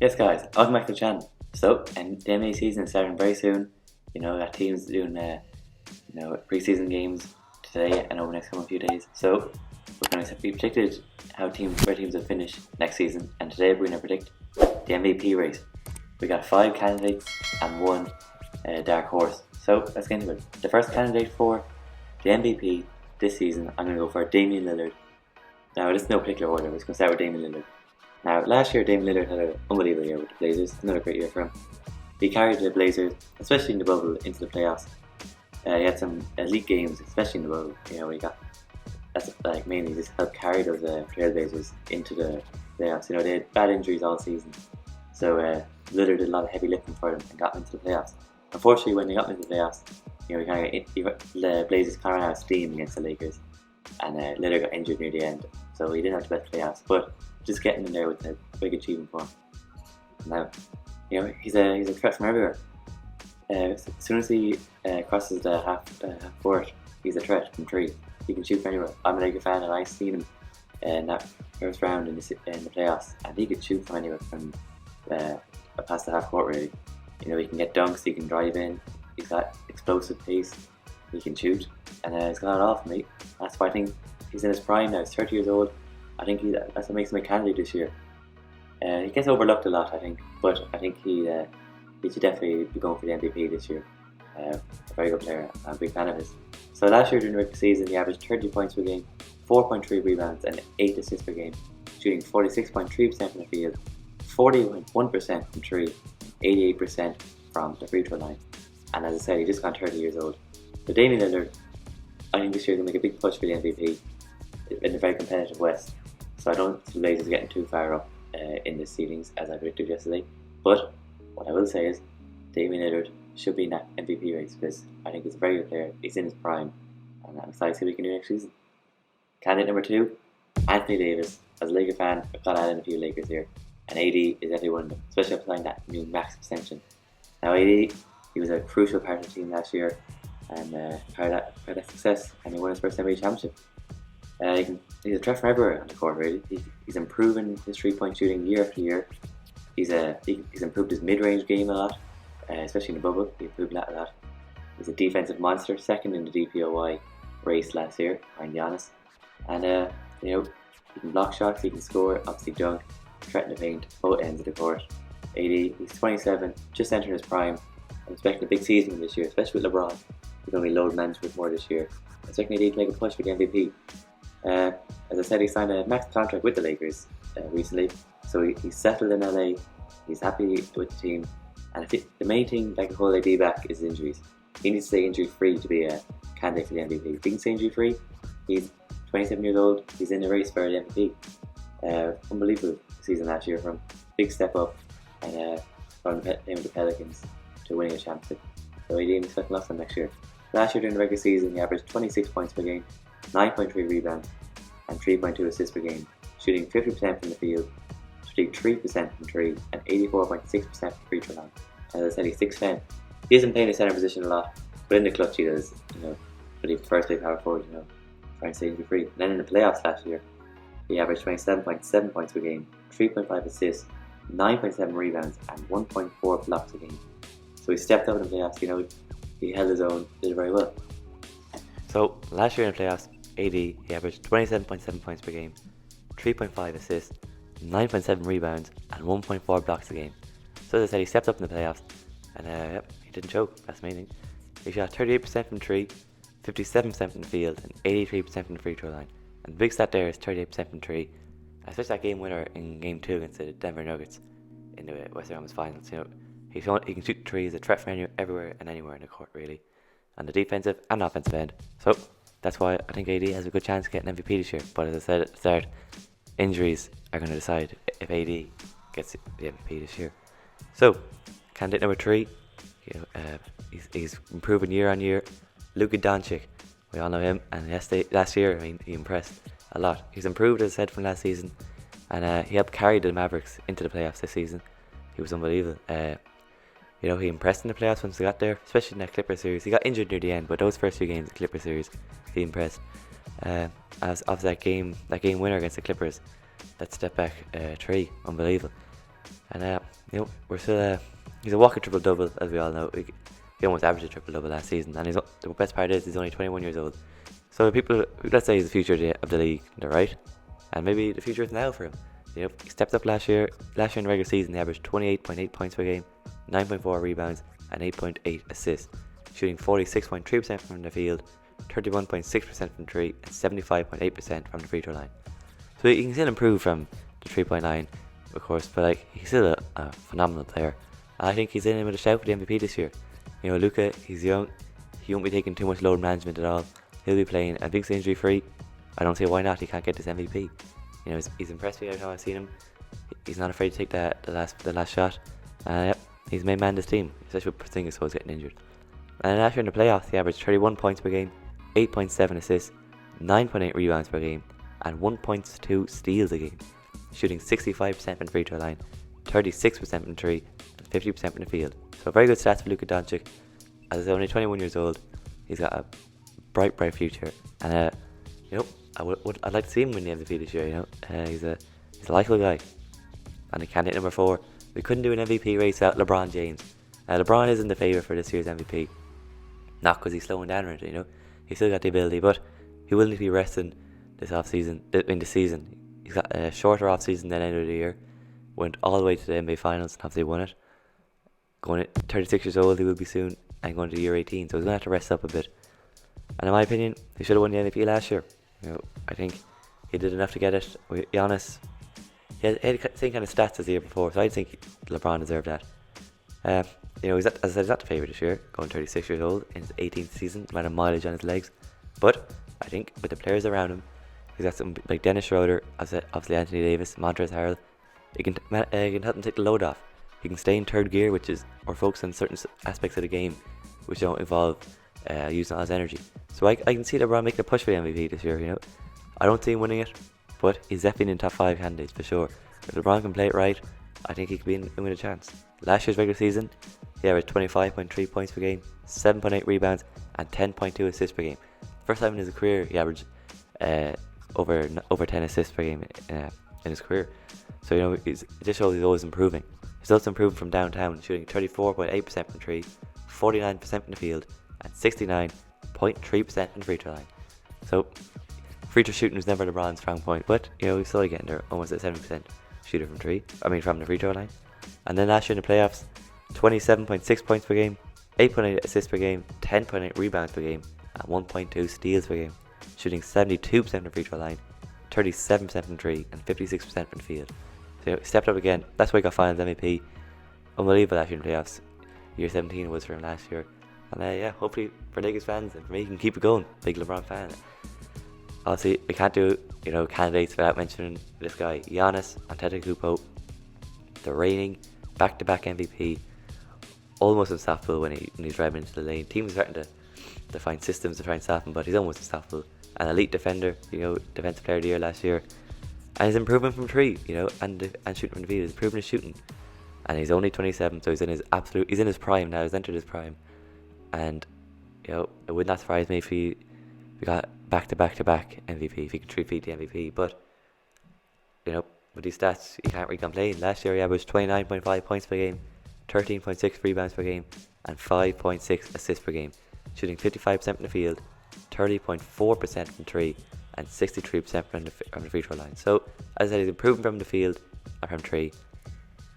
Yes, guys, welcome back to the channel. So, and the NBA season is starting very soon. Got teams doing preseason games today and over the next couple of few days. So, we predicted where teams will finish next season, and today we're going to predict the MVP race. We got 5 candidates and 1 dark horse. So let's get into it. The first candidate for the MVP this season, I'm going to go for Damian Lillard. Now, this is no particular order. We're just going to start with Damian Lillard. Now, last year, Damian Lillard had an unbelievable year with the Blazers. Another great year for him. He carried the Blazers, especially in the bubble, into the playoffs. He had some elite games, especially in the bubble. That's mainly just helped carry those Trailblazers into the playoffs. They had bad injuries all season, so Lillard did a lot of heavy lifting for them and got them into the playoffs. Unfortunately, when they got into the playoffs, the Blazers kind of ran out of steam against the Lakers, and Lillard got injured near the end, so he didn't have the best playoffs. But just getting in there with a big achievement for him. Now, he's a threat from everywhere. As soon as he crosses the half court, he's a threat from 3. He can shoot from anywhere. I'm a Lakers fan, and I've seen him in that first round in the playoffs, and he could shoot from anywhere, from past the half court. Really, he can get dunks, he can drive in. He's got explosive pace. He can shoot, and he's got it all for me. That's why I think he's in his prime now. He's 30 years old. I think that's what makes him a candidate this year. He gets overlooked a lot, I think, but I think he should definitely be going for the MVP this year. A very good player. I'm a big fan of his. So last year during the regular season, he averaged 30 points per game, 4.3 rebounds, and 8 assists per game, shooting 46.3% from the field, 40.1% from 3, 88% from the free throw line. And as I said, he just got 30 years old. So Damian Lillard, I think this year going to make a big push for the MVP in a very competitive West. So I don't see the Blazers getting too far up in the seedings as I predicted yesterday. But what I will say is Damian Lillard should be in that MVP race, because I think he's a very good player. He's in his prime, and I'm excited to see what he can do next season. Candidate number 2, Anthony Davis. As a Laker fan, I've got to add in a few Lakers here, and AD is definitely one of them, especially after signing that new max extension. Now AD, he was a crucial part of the team last year, and part of that success, and he won his first NBA championship. He's a threat from everywhere on the court, really. He's improving his 3-point shooting year after year. He's improved his mid-range game a lot, especially in the bubble. He improved that a lot. He's a defensive monster, second in the DPOY race last year behind Giannis. And he can block shots, he can score, obviously dunk, threaten the paint, both ends of the court. AD, he's 27, just entering his prime. I'm expecting a big season this year, especially with LeBron. He's going to be load management more this year. I'm expecting AD to make a push for the MVP. As I said, he signed a max contract with the Lakers recently, so he's settled in LA. He's happy with the team, and I think the main thing that can hold AD back is injuries. He needs to stay injury free to be a candidate for the MVP. If he can stay injury free, he's 27 years old. He's in the race for the MVP. Unbelievable season last year from him. Big step up, and from him with the Pelicans to winning a championship. So AD is expecting lots of next year. Last year during the regular season, he averaged 26 points per game, 9.3 rebounds, and 3.2 assists per game, shooting 50% from the field, shooting 3% from 3, and 84.6% from free throw line. As I said, he's 6'10". He isn't playing the center position a lot, but in the clutch he does, but he prefers to play power forward, trying to stay injury free. And then in the playoffs last year, he averaged 27.7 points per game, 3.5 assists, 9.7 rebounds, and 1.4 blocks a game. So he stepped up in the playoffs, he held his own, did very well. So last year in the playoffs, AD, he averaged 27.7 points per game, 3.5 assists, 9.7 rebounds, and 1.4 blocks a game. So as I said, he stepped up in the playoffs, and he didn't choke. That's the main thing. He shot 38% from 3, 57% from the field, and 83% from the free throw line. And the big stat there is 38% from 3, especially that game winner in Game 2 against the Denver Nuggets in the Western Conference Finals. He can shoot 3. He's a threat from everywhere and anywhere in the court, really, on the defensive and offensive end. So that's why I think AD has a good chance of getting MVP this year. But as I said at the start, injuries are going to decide if AD gets the MVP this year. So, candidate number 3, he's improving year on year. Luka Doncic, we all know him, and last year, he impressed a lot. He's improved, as I said, from last season, and he helped carry the Mavericks into the playoffs this season. He was unbelievable. He impressed in the playoffs once he got there, especially in that Clippers series. He got injured near the end, but those first 2 games of the Clippers series, he impressed. As of that game winner against the Clippers, that step back 3, unbelievable. And we're still he's a walking triple double, as we all know. He almost averaged a triple double last season, and the best part is he's only 21 years old. So people, let's say he's the future of the league, they're right, and maybe the future is now for him. He stepped up last year. Last year in the regular season, he averaged 28.8 points per game, 9.4 rebounds, and 8.8 assists, shooting 46.3% from the field, 31.6% from three, and 75.8% from the free throw line. So he can still improve from the 3-point line, of course, but he's still a phenomenal player. And I think he's in with a shout for the MVP this year. Luka, he's young. He won't be taking too much load management at all. He'll be playing, and being injury free, I don't see why not. He can't get this MVP. He's impressed me every time I've seen him. He's not afraid to take the last shot. He's the main man of this team, especially with Porzingis was getting injured. And last year in the playoffs, he averaged 31 points per game, 8.7 assists, 9.8 rebounds per game, and 1.2 steals a game, shooting 65% from the free throw line, 36% from three, and 50% from the field. So very good stats for Luka Doncic. As he's only 21 years old, he's got a bright future. And I'd like to see him win the MVP this year. He's a likable guy. And the candidate number 4, we couldn't do an MVP race without LeBron James. LeBron isn't the favourite for this year's MVP. Not because he's slowing down or anything, He's still got the ability, but he will need to be resting this season. He's got a shorter off season than end of the year. Went all the way to the NBA Finals and obviously won it. Going at 36 years old, he will be soon, and going to year 18, so he's going to have to rest up a bit. And in my opinion, he should have won the MVP last year. I think he did enough to get it. With Giannis, he had the same kind of stats as the year before, so I think LeBron deserved that. He's not the favourite this year, going 36 years old in his 18th season, amount of mileage on his legs. But I think with the players around him, he's got some like Dennis Schroeder, obviously Anthony Davis, Montrezl Harrell. He can help him take the load off. He can stay in third gear, or focus on certain aspects of the game, which don't involve using all his energy. So I can see LeBron making a push for the MVP this year. I don't see him winning it, but he's definitely in top 5 candidates for sure. If LeBron can play it right, I think he could be in with a chance. Last year's regular season, he averaged 25.3 points per game, 7.8 rebounds, and 10.2 assists per game. First time in his career, he averaged over 10 assists per game in his career. So it just shows he's always improving. He's also improving from downtown, shooting 34.8% from three, 49% from the field, and 69.3% from the free throw line. So free throw shooting was never LeBron's strong point, but he's still getting there, almost at 70% shooter from from the free throw line. And then last year in the playoffs, 27.6 points per game, 8.8 assists per game, 10.8 rebounds per game, and 1.2 steals per game, shooting 72% from the free throw line, 37% from three, and 56% from the field. So he stepped up again. That's why he got Finals MVP. Unbelievable last year in the playoffs. Year 17 was for him last year. And hopefully for Lakers fans and for me, he can keep it going. Big LeBron fan. Obviously, we can't do candidates without mentioning this guy, Giannis Antetokounmpo, the reigning back-to-back MVP, almost unstoppable when he's driving into the lane. Teams are starting to find systems to try and stop him, but he's almost unstoppable. An elite defender, defensive player of the year last year, and he's improving from three, and shooting from the field. He's improving his shooting, and he's only 27, so he's in his prime now. He's entered his prime, and it would not surprise me if we got back-to-back MVP, if he could repeat the MVP. But with these stats, you can't really complain. Last year he averaged 29.5 points per game, 13.6 rebounds per game, and 5.6 assists per game, shooting 55% from the field, 30.4% from three, and 63% from the free throw line. So, as I said, he's improving from the field and from three.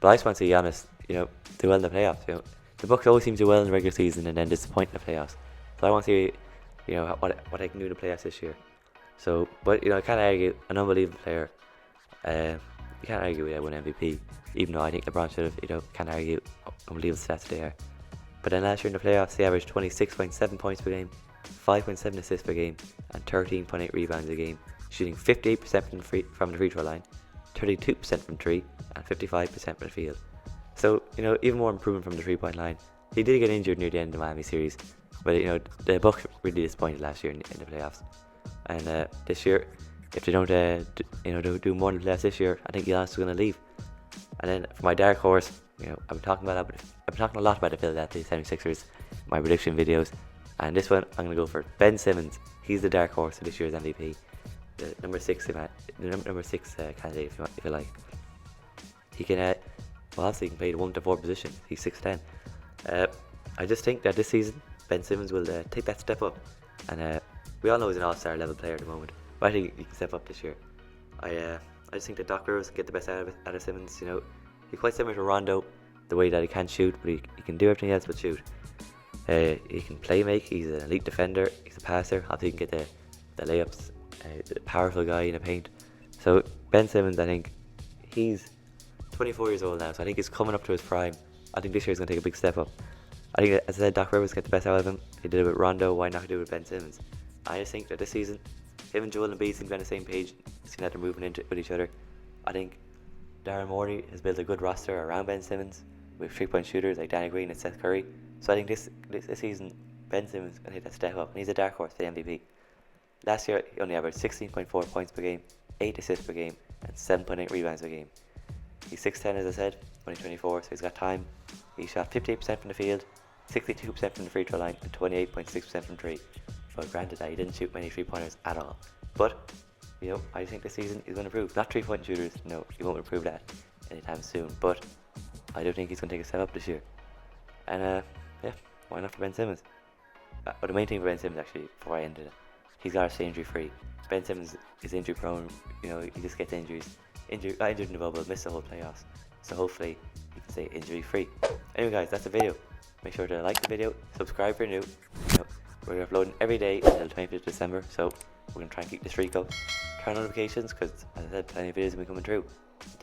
But I just want to see Giannis, do well in the playoffs. The Bucks always seem to do well in the regular season and then disappoint in the playoffs. So I want to see, what I can do in the playoffs this year. So, but I can't argue, an unbelievable player. You can't argue with one MVP, even though I think LeBron should have. Can't argue unbelievable stats there. But then last year in the playoffs, he averaged 26.7 points per game, 5.7 assists per game, and 13.8 rebounds a game, shooting 58% from the free throw line, 32% from three, and 55% from the field. So, even more improvement from the 3-point line. He did get injured near the end of the Miami series, but the Bucks really disappointed last year in the playoffs. And this year, if they don't do more in the playoffs this year, I think Giannis is going to leave. And then for my dark horse, I've been talking a lot about the Philadelphia 76ers in my prediction videos. And this one, I'm going to go for Ben Simmons. He's the dark horse of this year's MVP. The number 6 candidate, if you like. He can well, obviously he can play the 1 to 4 position. He's 6'10". I just think that this season Ben Simmons will take that step up, and we all know he's an all-star level player at the moment. But I think he can step up this year. I just think that Doc Rivers can get the best out of Simmons. You know, he's quite similar to Rondo, the way that he can't shoot, but he can do everything else but shoot. He can play make. He's an elite defender. He's a passer. I think he can get the layups. A powerful guy in the paint. So Ben Simmons, I think he's 24 years old now, so I think he's coming up to his prime. I think this year he's going to take a big step up. I think, as I said, Doc Rivers get the best out of him. He did it with Rondo. Why not do it with Ben Simmons? I just think that this season, him and Joel Embiid seem to be on the same page. Seem that they're moving into with each other. I think Darren Morey has built a good roster around Ben Simmons with 3-point shooters like Danny Green and Seth Curry. So I think this season, Ben Simmons can take that step up, and he's a dark horse for the MVP. Last year, he only averaged 16.4 points per game, 8 assists per game, and 7.8 rebounds per game. He's 6'10", as I said, only 24, so he's got time. He shot 58% from the field, 62% from the free throw line, and 28.6% from 3. But granted that he didn't shoot many 3-pointers at all. But, you know, I think this season he's going to improve. Not 3-point shooters, no, he won't improve that anytime soon. But I do think he's going to take a step up this year. And, yeah, why not for Ben Simmons? But the main thing for Ben Simmons, actually, before I ended it, he's got to stay injury free. Ben Simmons is injury prone, you know, he just gets injuries. Got injured in the bubble, missed the whole playoffs. So hopefully he can stay injury free. Anyway guys, that's the video. Make sure to like the video, subscribe if you're new. You know, we're uploading every day until 25th December, so we're going to try and keep the streak up. Turn on notifications, because as I said, plenty of videos will be coming through.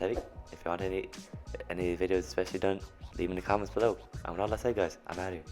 If you want any videos especially done, leave them in the comments below. And with all that said guys, I'm out of here.